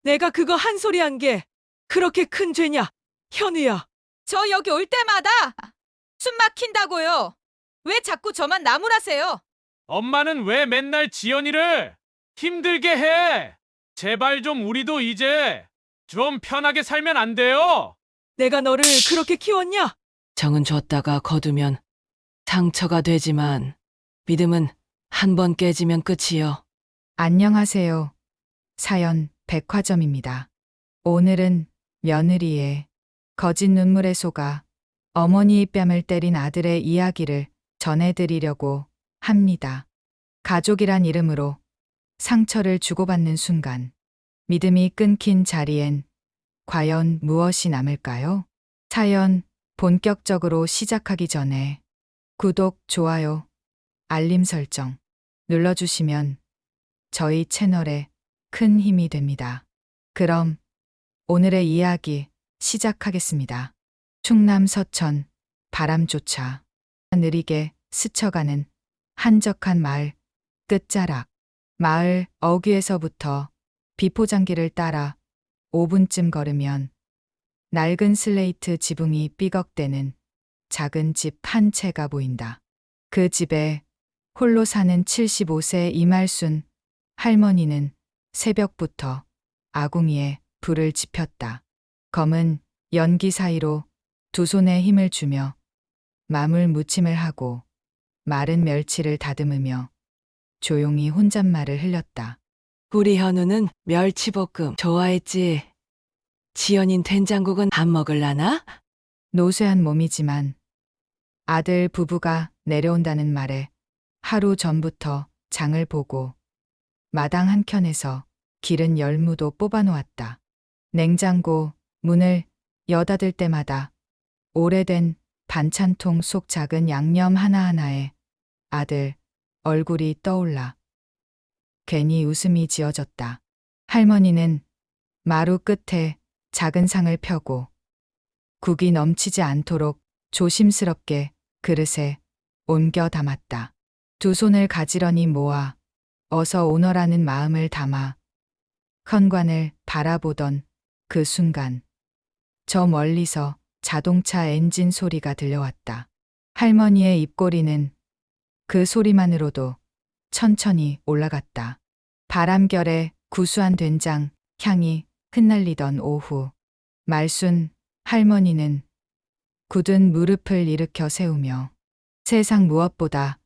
내가 그거 한 소리 한 게 그렇게 큰 죄냐? 현우야. 저 여기 올 때마다 숨 막힌다고요. 왜 자꾸 저만 나무라세요? 엄마는 왜 맨날 지연이를 힘들게 해? 제발 좀 우리도 이제 좀 편하게 살면 안 돼요? 내가 너를 그렇게 키웠냐? 정은 줬다가 거두면 상처가 되지만 믿음은 한 번 깨지면 끝이요. 안녕하세요. 사연 백화점입니다. 오늘은 며느리의 거짓 눈물에 속아 어머니의 뺨을 때린 아들의 이야기를 전해드리려고 합니다. 가족이란 이름으로 상처를 주고받는 순간 믿음이 끊긴 자리엔 과연 무엇이 남을까요? 사연 본격적으로 시작하기 전에 구독, 좋아요, 알림 설정 눌러주시면 저희 채널에 큰 힘이 됩니다. 그럼 오늘의 이야기 시작하겠습니다. 충남 서천 바람조차 느리게 스쳐가는 한적한 마을 끝자락. 마을 어귀에서부터 비포장기를 따라 5분쯤 걸으면 낡은 슬레이트 지붕이 삐걱대는 작은 집 한 채가 보인다. 그 집에 홀로 사는 75세 이말순 할머니는 새벽부터 아궁이에 불을 지폈다. 검은 연기 사이로 두 손에 힘을 주며 마물 무침을 하고 마른 멸치를 다듬으며 조용히 혼잣말을 흘렸다. 우리 현우는 멸치볶음 좋아했지. 지연인 된장국은 안 먹을라나? 노쇠한 몸이지만 아들 부부가 내려온다는 말에 하루 전부터 장을 보고 마당 한켠에서 기른 열무도 뽑아놓았다. 냉장고 문을 여닫을 때마다 오래된 반찬통 속 작은 양념 하나하나에 아들 얼굴이 떠올라 괜히 웃음이 지어졌다. 할머니는 마루 끝에 작은 상을 펴고 국이 넘치지 않도록 조심스럽게 그릇에 옮겨 담았다. 두 손을 가지런히 모아 어서 오너라는 마음을 담아 현관을 바라보던 그 순간 저 멀리서 자동차 엔진 소리가 들려왔다. 할머니의 입꼬리는 그 소리만으로도 천천히 올라갔다. 바람결에 구수한 된장 향이 흩날리던 오후, 말순 할머니는 굳은 무릎을 일으켜 세우며 세상 무엇보다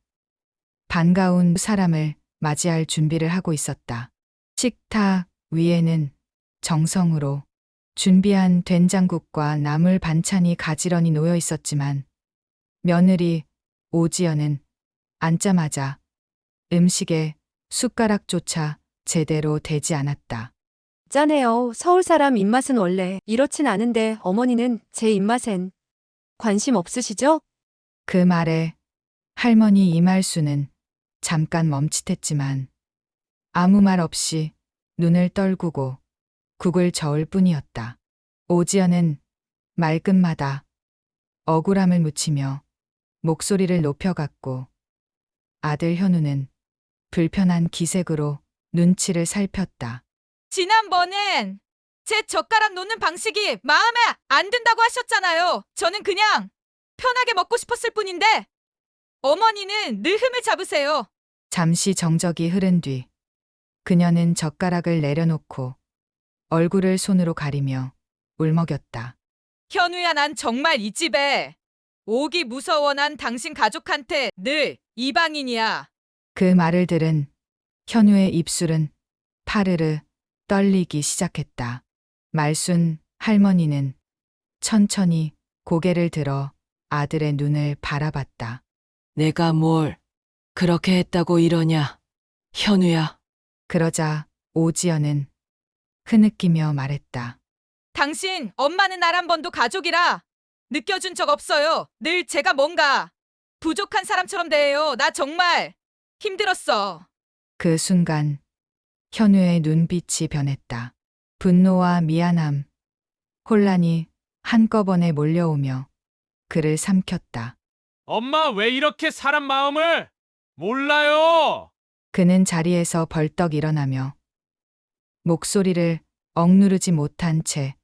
반가운 사람을 맞이할 준비를 하고 있었다. 식탁 위에는 정성으로 준비한 된장국과 나물 반찬이 가지런히 놓여 있었지만 며느리 오지연은 앉자마자 음식에 숟가락조차 제대로 대지 않았다. 짠해요. 서울 사람 입맛은 원래 이렇진 않은데 어머니는 제 입맛엔 관심 없으시죠? 그 말에 할머니 이말수는 잠깐 멈칫했지만 아무 말 없이 눈을 떨구고 국을 저을 뿐이었다. 오지연은 말끝마다 억울함을 묻히며 목소리를 높여갔고 아들 현우는 불편한 기색으로 눈치를 살폈다. 지난번엔 제 젓가락 놓는 방식이 마음에 안 든다고 하셨잖아요. 저는 그냥 편하게 먹고 싶었을 뿐인데 어머니는 늘 흠을 잡으세요. 잠시 정적이 흐른 뒤 그녀는 젓가락을 내려놓고 얼굴을 손으로 가리며 울먹였다. 현우야, 난 정말 이 집에 오기 무서워. 난 당신 가족한테 늘 이방인이야. 그 말을 들은 현우의 입술은 파르르 떨리기 시작했다. 말순 할머니는 천천히 고개를 들어 아들의 눈을 바라봤다. 내가 뭘 그렇게 했다고 이러냐? 현우야. 그러자 오지연은 흐느끼며 말했다. 당신 엄마는 날 한 번도 가족이라 느껴준 적 없어요. 늘 제가 뭔가 부족한 사람처럼 대해요. 나 정말 힘들었어. 그 순간 현우의 눈빛이 변했다. 분노와 미안함, 혼란이 한꺼번에 몰려오며 그를 삼켰다. 엄마 왜 이렇게 사람 마음을 몰라요? 그는 자리에서 벌떡 일어나며 목소리를 억누르지 못한 채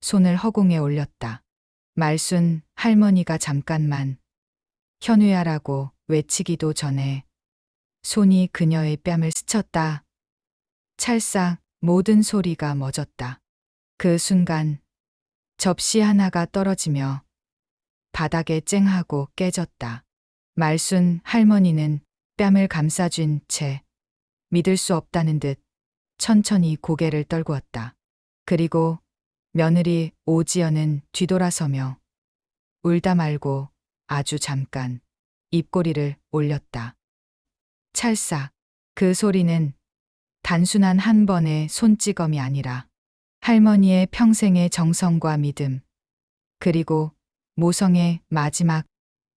손을 허공에 올렸다. 말순 할머니가 잠깐만 현우야라고 외치기도 전에 손이 그녀의 뺨을 스쳤다. 찰싹 모든 소리가 멎었다. 그 순간 접시 하나가 떨어지며 바닥에 쨍하고 깨졌다. 말순 할머니는 뺨을 감싸쥔 채 믿을 수 없다는 듯 천천히 고개를 떨구었다. 그리고 며느리 오지연은 뒤돌아서며 울다 말고 아주 잠깐 입꼬리를 올렸다. 찰싹. 그 소리는 단순한 한 번의 손찌검이 아니라 할머니의 평생의 정성과 믿음, 그리고 모성의 마지막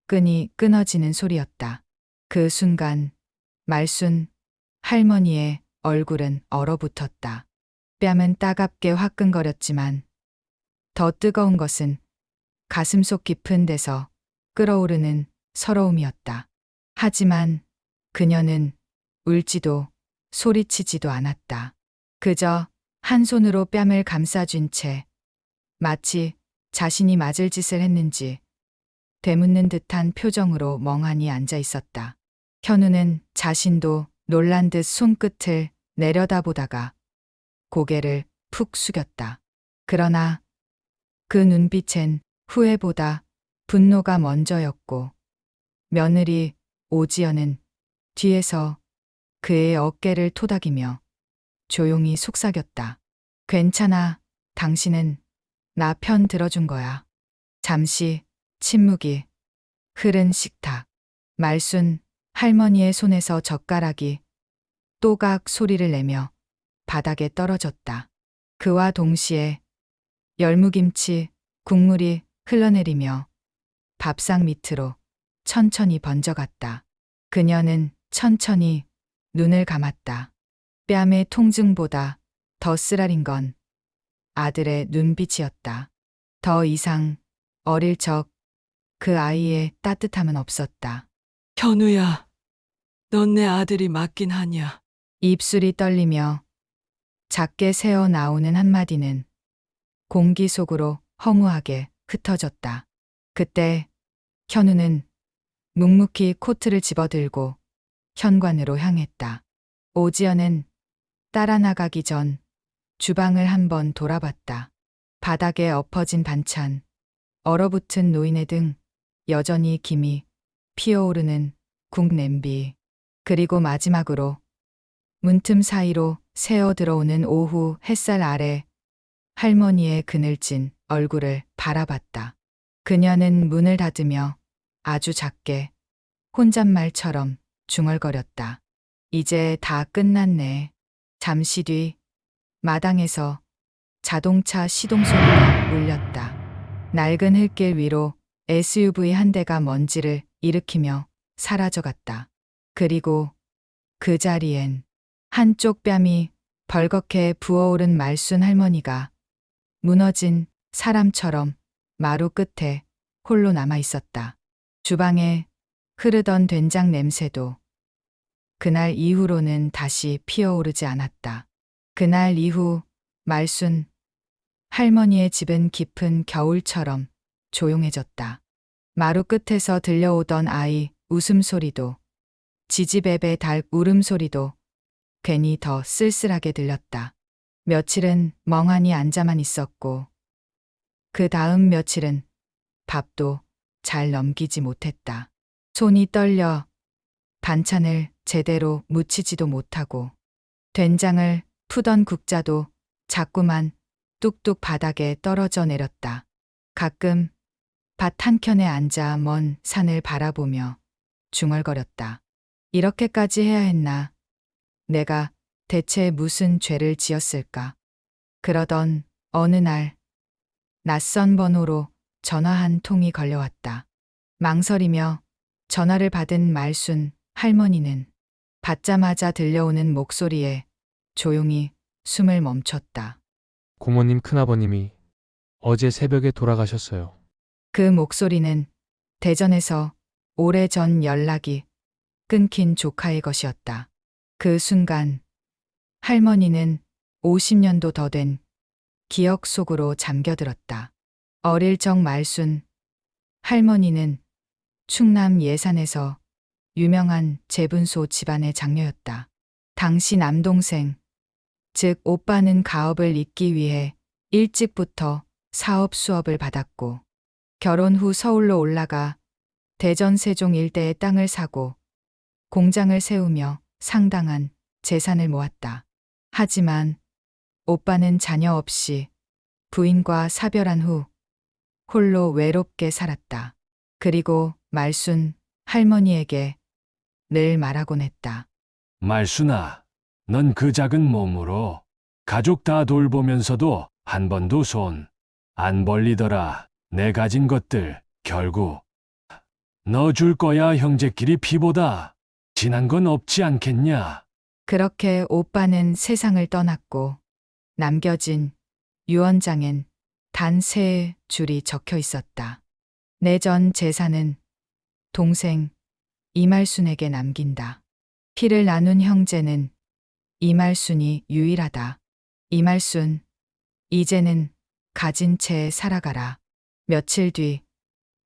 끈이 끊어지는 소리였다. 그 순간 말순 할머니의 얼굴은 얼어붙었다. 뺨은 따갑게 화끈거렸지만 더 뜨거운 것은 가슴속 깊은 데서 끓어오르는 서러움이었다. 하지만 그녀는 울지도 소리치지도 않았다. 그저 한 손으로 뺨을 감싸쥔 채 마치 자신이 맞을 짓을 했는지 되묻는 듯한 표정으로 멍하니 앉아 있었다. 현우는 자신도 놀란 듯 손끝을 내려다보다가 고개를 푹 숙였다. 그러나 그 눈빛엔 후회보다 분노가 먼저였고 며느리 오지연은 뒤에서 그의 어깨를 토닥이며 조용히 속삭였다. 괜찮아. 당신은 나 편 들어준 거야. 잠시 침묵이 흐른 식탁. 말순 할머니의 손에서 젓가락이 또각 소리를 내며 바닥에 떨어졌다. 그와 동시에 열무김치 국물이 흘러내리며 밥상 밑으로 천천히 번져갔다. 그녀는 천천히 눈을 감았다. 뺨의 통증보다 더 쓰라린 건 아들의 눈빛이었다. 더 이상 어릴 적 그 아이의 따뜻함은 없었다. 현우야, 넌 내 아들이 맞긴 하냐? 입술이 떨리며 작게 새어 나오는 한마디는 공기 속으로 허무하게 흩어졌다. 그때 현우는 묵묵히 코트를 집어들고 현관으로 향했다. 오지연은 따라 나가기 전 주방을 한번 돌아봤다. 바닥에 엎어진 반찬, 얼어붙은 노인네 등 여전히 김이 피어오르는 국 냄비, 그리고 마지막으로 문틈 사이로 새어 들어오는 오후 햇살 아래 할머니의 그늘진 얼굴을 바라봤다. 그녀는 문을 닫으며 아주 작게 혼잣말처럼 중얼거렸다. 이제 다 끝났네. 잠시 뒤 마당에서 자동차 시동 소리가 울렸다. 낡은 흙길 위로 SUV 한 대가 먼지를 일으키며 사라져갔다. 그리고 그 자리엔 한쪽 뺨이 벌겋게 부어오른 말순 할머니가 무너진 사람처럼 마루 끝에 홀로 남아 있었다. 주방에 흐르던 된장 냄새도 그날 이후로는 다시 피어오르지 않았다. 그날 이후 말순 할머니의 집은 깊은 겨울처럼 조용해졌다. 마루 끝에서 들려오던 아이 웃음소리도 지지배배 달 울음소리도 괜히 더 쓸쓸하게 들렸다. 며칠은 멍하니 앉아만 있었고 그 다음 며칠은 밥도 잘 넘기지 못했다. 손이 떨려 반찬을 제대로 무치지도 못하고 된장을 푸던 국자도 자꾸만 뚝뚝 바닥에 떨어져 내렸다. 가끔 밭 한켠에 앉아 먼 산을 바라보며 중얼거렸다. 이렇게까지 해야 했나? 내가 대체 무슨 죄를 지었을까? 그러던 어느 날 낯선 번호로 전화 한 통이 걸려왔다. 망설이며 전화를 받은 말순 할머니는 받자마자 들려오는 목소리에 조용히 숨을 멈췄다. 고모님 큰아버님이 어제 새벽에 돌아가셨어요. 그 목소리는 대전에서 오래전 연락이 끊긴 조카의 것이었다. 그 순간 할머니는 50년도 더 된 기억 속으로 잠겨들었다. 어릴 적 말순 할머니는 충남 예산에서 유명한 제분소 집안의 장녀였다. 당시 남동생, 즉 오빠는 가업을 잇기 위해 일찍부터 사업 수업을 받았고 결혼 후 서울로 올라가 대전 세종 일대의 땅을 사고 공장을 세우며 상당한 재산을 모았다. 하지만 오빠는 자녀 없이 부인과 사별한 후 홀로 외롭게 살았다. 그리고 말순 할머니에게 늘 말하곤 했다. 말순아, 넌 그 작은 몸으로 가족 다 돌보면서도 한 번도 손 안 벌리더라. 내 가진 것들 결국 너 줄 거야. 형제끼리 피보다 진한 건 없지 않겠냐? 그렇게 오빠는 세상을 떠났고 남겨진 유언장엔 단 3줄이 적혀 있었다. 내 전 재산은 동생 이말순에게 남긴다. 피를 나눈 형제는 이말순이 유일하다. 이말순, 이제는 가진 채 살아가라. 며칠 뒤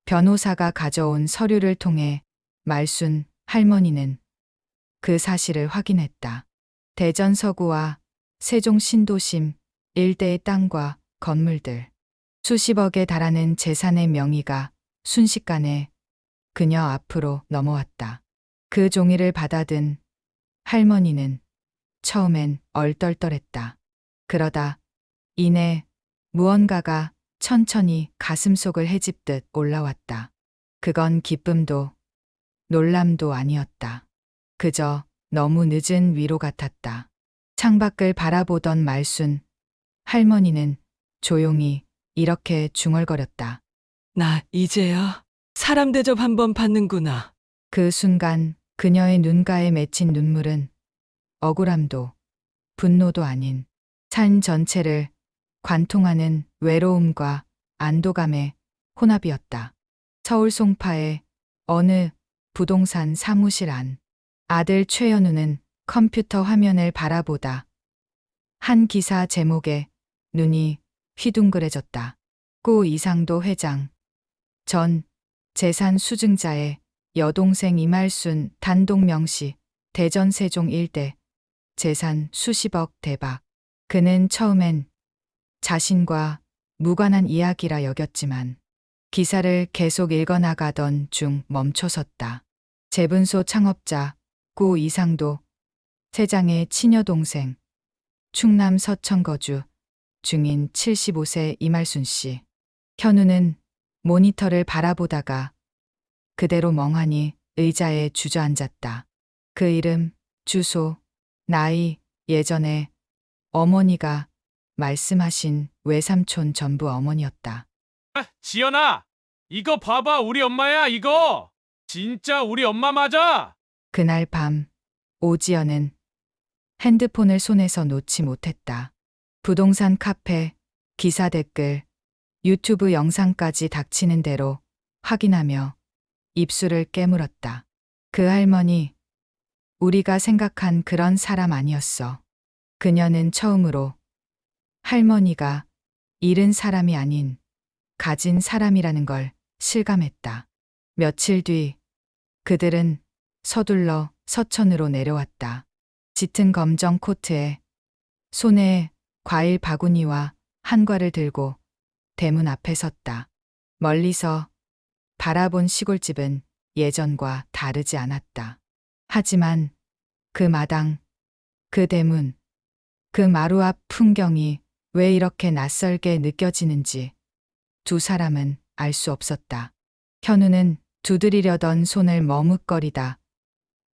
변호사가 가져온 서류를 통해 말순 할머니는 그 사실을 확인했다. 대전 서구와 세종 신도심 일대의 땅과 건물들, 수십억에 달하는 재산의 명의가 순식간에 그녀 앞으로 넘어왔다. 그 종이를 받아든 할머니는 처음엔 얼떨떨했다. 그러다 이내 무언가가 천천히 가슴속을 헤집듯 올라왔다. 그건 기쁨도 놀람도 아니었다. 그저 너무 늦은 위로 같았다. 창밖을 바라보던 말순 할머니는 조용히 이렇게 중얼거렸다. 나 이제야 사람 대접 한번 받는구나. 그 순간 그녀의 눈가에 맺힌 눈물은 억울함도 분노도 아닌 삶 전체를 관통하는 외로움과 안도감의 혼합이었다. 서울 송파의 어느 부동산 사무실 안 아들 최현우는 컴퓨터 화면을 바라보다 한 기사 제목에 눈이 휘둥그레졌다. 고 이상도 회장 전 재산 수증자의 여동생 이말순 단독 명시 대전 세종 일대 재산 수십억 대박. 그는 처음엔 자신과 무관한 이야기라 여겼지만 기사를 계속 읽어나가던 중 멈춰섰다. 제분소 창업자 고 이상도 세장의 친여동생, 충남 서천 거주 중인 75세 이말순 씨. 현우는 모니터를 바라보다가 그대로 멍하니 의자에 주저앉았다. 그 이름, 주소, 나이, 예전에 어머니가 말씀하신 외삼촌 전부 어머니였다. 지연아, 이거 봐봐. 우리 엄마야, 이거. 진짜 우리 엄마 맞아. 그날 밤 오지연은 핸드폰을 손에서 놓지 못했다. 부동산 카페, 기사 댓글, 유튜브 영상까지 닥치는 대로 확인하며 입술을 깨물었다. 그 할머니, 우리가 생각한 그런 사람 아니었어. 그녀는 처음으로 할머니가 잃은 사람이 아닌 가진 사람이라는 걸 실감했다. 며칠 뒤 그들은 서둘러 서천으로 내려왔다. 짙은 검정 코트에 손에 과일 바구니와 한과를 들고 대문 앞에 섰다. 멀리서 바라본 시골집은 예전과 다르지 않았다. 하지만 그 마당, 그 대문, 그 마루 앞 풍경이 왜 이렇게 낯설게 느껴지는지 두 사람은 알 수 없었다. 현우는 두드리려던 손을 머뭇거리다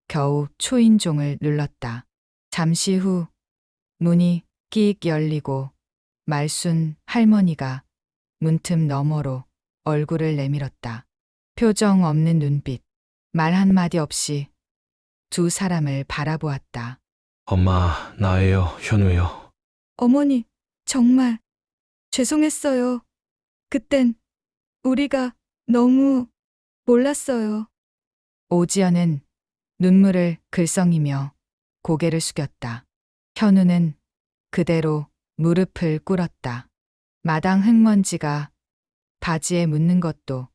겨우 초인종을 눌렀다. 잠시 후 문이 끼익 열리고 말순 할머니가 문틈 너머로 얼굴을 내밀었다. 표정 없는 눈빛, 말 한마디 없이 두 사람을 바라보았다. 엄마, 나예요, 현우요. 어머니, 정말 죄송했어요. 그땐 우리가 너무 몰랐어요. 오지연은 눈물을 글썽이며 고개를 숙였다. 현우는 그대로 무릎을 꿇었다. 마당 흙먼지가 바지에 묻는 것도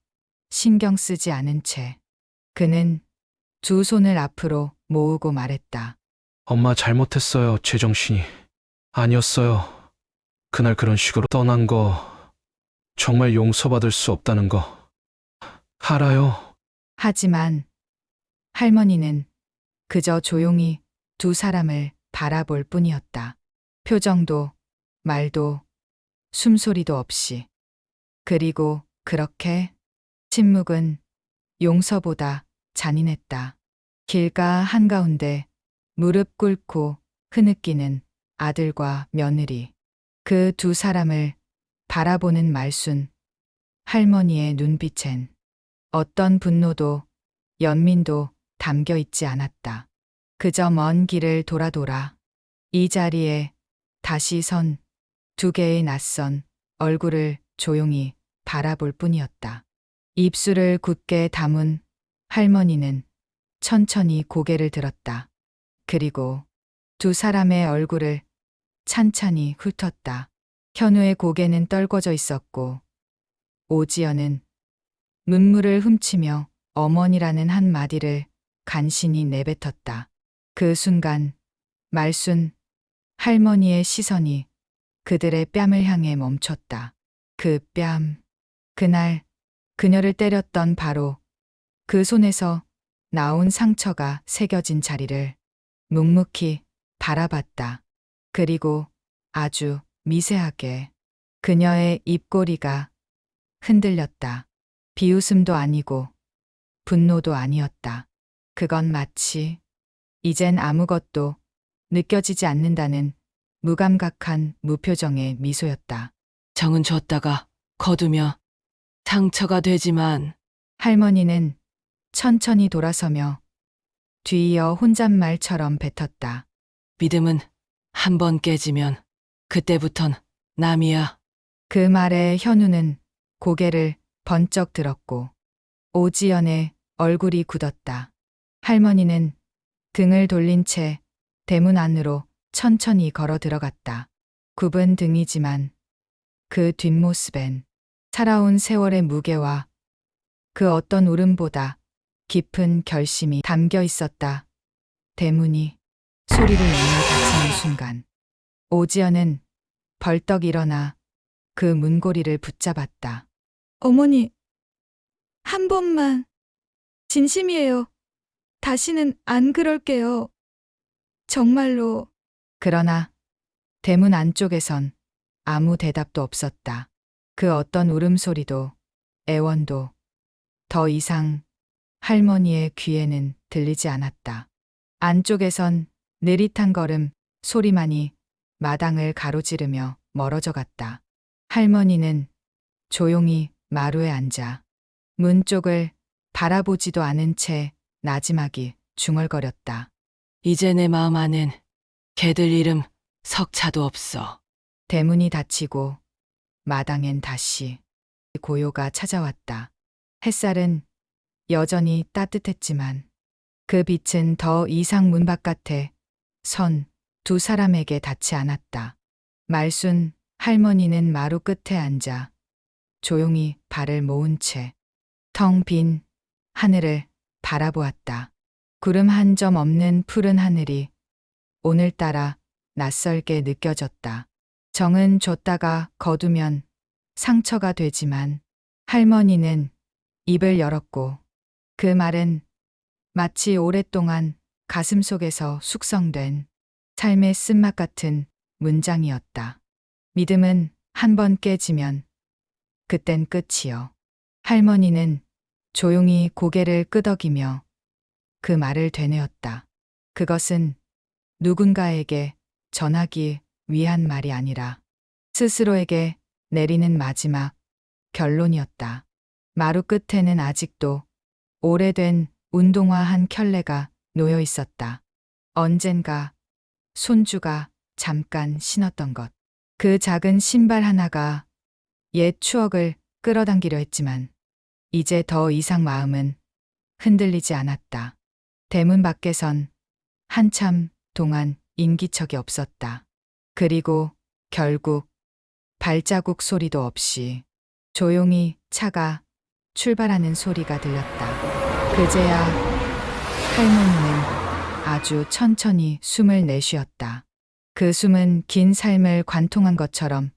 신경 쓰지 않은 채 그는 두 손을 앞으로 모으고 말했다. 엄마 잘못했어요. 제정신이 아니었어요. 그날 그런 식으로 떠난 거 정말 용서받을 수 없다는 거 알아요. 하지만 할머니는 그저 조용히 두 사람을 바라볼 뿐이었다. 표정도 말도 숨소리도 없이. 그리고 그렇게 침묵은 용서보다 잔인했다. 길가 한가운데 무릎 꿇고 흐느끼는 아들과 며느리. 그 두 사람을 바라보는 말순 할머니의 눈빛엔 어떤 분노도 연민도 담겨 있지 않았다. 그저 먼 길을 돌아 이 자리에 다시 선 두 개의 낯선 얼굴을 조용히 바라볼 뿐이었다. 입술을 굳게 다문 할머니는 천천히 고개를 들었다. 그리고 두 사람의 얼굴을 찬찬히 훑었다. 현우의 고개는 떨궈져 있었고 오지연은 눈물을 훔치며 어머니라는 한 마디를 간신히 내뱉었다. 그 순간 말순 할머니의 시선이 그들의 뺨을 향해 멈췄다. 그 뺨, 그날 그녀를 때렸던 바로 그 손에서 나온 상처가 새겨진 자리를 묵묵히 바라봤다. 그리고 아주 미세하게 그녀의 입꼬리가 흔들렸다. 비웃음도 아니고 분노도 아니었다. 그건 마치 이젠 아무것도 느껴지지 않는다는 무감각한 무표정의 미소였다. 정은 줬다가 거두면 상처가 되지만 할머니는 천천히 돌아서며 뒤이어 혼잣말처럼 뱉었다. 믿음은 한 번 깨지면 그때부턴 남이야. 그 말에 현우는 고개를 번쩍 들었고 오지연의 얼굴이 굳었다. 할머니는 등을 돌린 채 대문 안으로 천천히 걸어 들어갔다. 굽은 등이지만 그 뒷모습엔 살아온 세월의 무게와 그 어떤 울음보다 깊은 결심이 담겨 있었다. 대문이 소리를 내며 닫히는 순간 오지연은 벌떡 일어나 그 문고리를 붙잡았다. 어머니, 한 번만. 진심이에요. 다시는 안 그럴게요. 정말로. 그러나 대문 안쪽에선 아무 대답도 없었다. 그 어떤 울음소리도 애원도 더 이상 할머니의 귀에는 들리지 않았다. 안쪽에선 느릿한 걸음 소리만이 마당을 가로지르며 멀어져 갔다. 할머니는 조용히 마루에 앉아 문 쪽을 바라보지도 않은 채 나지막이 중얼거렸다. 이제 내 마음 안엔 걔들 이름 석자도 없어. 대문이 닫히고 마당엔 다시 고요가 찾아왔다. 햇살은 여전히 따뜻했지만 그 빛은 더 이상 문 바깥에 선 두 사람에게 닿지 않았다. 말순 할머니는 마루 끝에 앉아 조용히 발을 모은 채 텅 빈 하늘을 바라보았다. 구름 한 점 없는 푸른 하늘이 오늘따라 낯설게 느껴졌다. 정은 줬다가 거두면 상처가 되지만 할머니는 입을 열었고 그 말은 마치 오랫동안 가슴 속에서 숙성된 삶의 쓴맛 같은 문장이었다. 믿음은 한 번 깨지면 그땐 끝이요. 할머니는 조용히 고개를 끄덕이며 그 말을 되뇌었다. 그것은 누군가에게 전하기 위한 말이 아니라 스스로에게 내리는 마지막 결론이었다. 마루 끝에는 아직도 오래된 운동화 한 켤레가 놓여 있었다. 언젠가 손주가 잠깐 신었던 것. 그 작은 신발 하나가 옛 추억을 끌어당기려 했지만 이제 더 이상 마음은 흔들리지 않았다. 대문 밖에선 한참 동안 인기척이 없었다. 그리고 결국 발자국 소리도 없이 조용히 차가 출발하는 소리가 들렸다. 그제야 할머니는 아주 천천히 숨을 내쉬었다. 그 숨은 긴 삶을 관통한 것처럼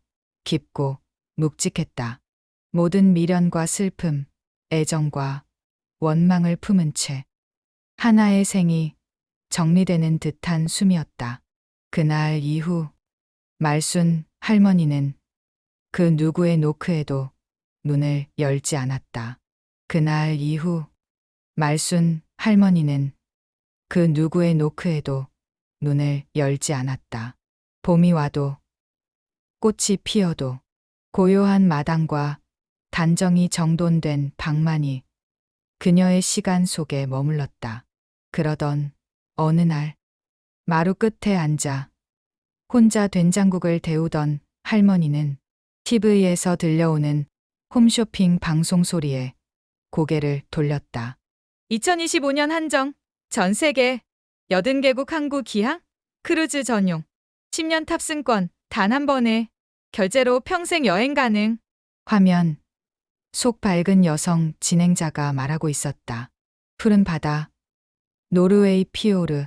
깊고 묵직했다. 모든 미련과 슬픔, 애정과 원망을 품은 채 하나의 생이 정리되는 듯한 숨이었다. 그날 이후 말순 할머니는 그 누구의 노크에도 문을 열지 않았다. 그날 이후 말순 할머니는 그 누구의 노크에도 문을 열지 않았다. 봄이 와도 꽃이 피어도 고요한 마당과 단정히 정돈된 방만이 그녀의 시간 속에 머물렀다. 그러던 어느 날 마루 끝에 앉아 혼자 된장국을 데우던 할머니는 TV에서 들려오는 홈쇼핑 방송 소리에 고개를 돌렸다. 2025년 한정 전 세계 80개국 항구 기항 크루즈 전용 10년 탑승권 단 한 번에 결제로 평생 여행 가능. 화면 속 밝은 여성 진행자가 말하고 있었다. 푸른 바다, 노르웨이 피오르,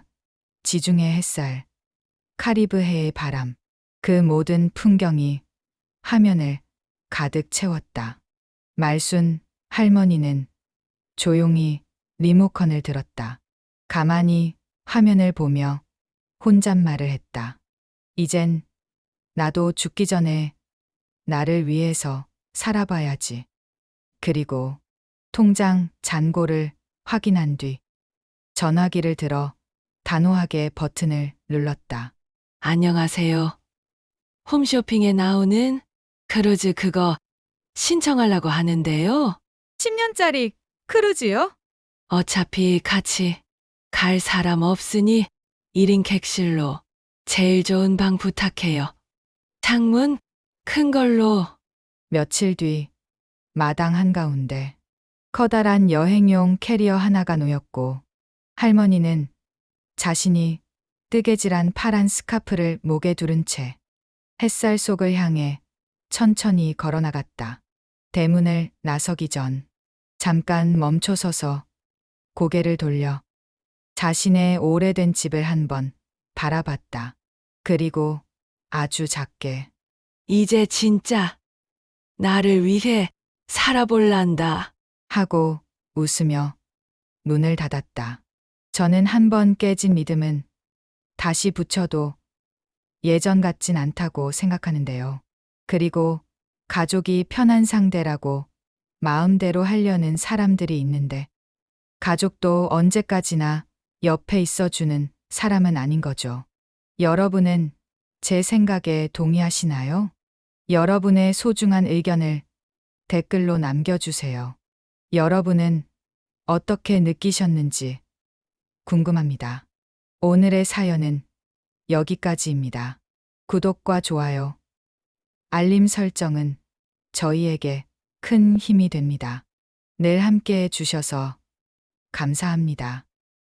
지중해 햇살, 카리브해의 바람, 그 모든 풍경이 화면을 가득 채웠다. 말순 할머니는 조용히 리모컨을 들었다. 가만히 화면을 보며 혼잣말을 했다. 이젠 나도 죽기 전에 나를 위해서 살아봐야지. 그리고 통장 잔고를 확인한 뒤 전화기를 들어 단호하게 버튼을 눌렀다. 안녕하세요. 홈쇼핑에 나오는 크루즈 그거 신청하려고 하는데요. 10년짜리 크루즈요? 어차피 같이 갈 사람 없으니 1인 객실로 제일 좋은 방 부탁해요. 창문 큰 걸로. 며칠 뒤 마당 한가운데 커다란 여행용 캐리어 하나가 놓였고 할머니는 자신이 뜨개질한 파란 스카프를 목에 두른 채 햇살 속을 향해 천천히 걸어나갔다. 대문을 나서기 전 잠깐 멈춰서서 고개를 돌려 자신의 오래된 집을 한번 바라봤다. 그리고 아주 작게 이제 진짜 나를 위해 살아볼란다 하고 웃으며 문을 닫았다. 저는 한 번 깨진 믿음은 다시 붙여도 예전 같진 않다고 생각하는데요. 그리고 가족이 편한 상대라고 마음대로 하려는 사람들이 있는데 가족도 언제까지나 옆에 있어주는 사람은 아닌 거죠. 여러분은 제 생각에 동의하시나요? 여러분의 소중한 의견을 댓글로 남겨주세요. 여러분은 어떻게 느끼셨는지 궁금합니다. 오늘의 사연은 여기까지입니다. 구독과 좋아요, 알림 설정은 저희에게 큰 힘이 됩니다. 늘 함께 해주셔서 감사합니다.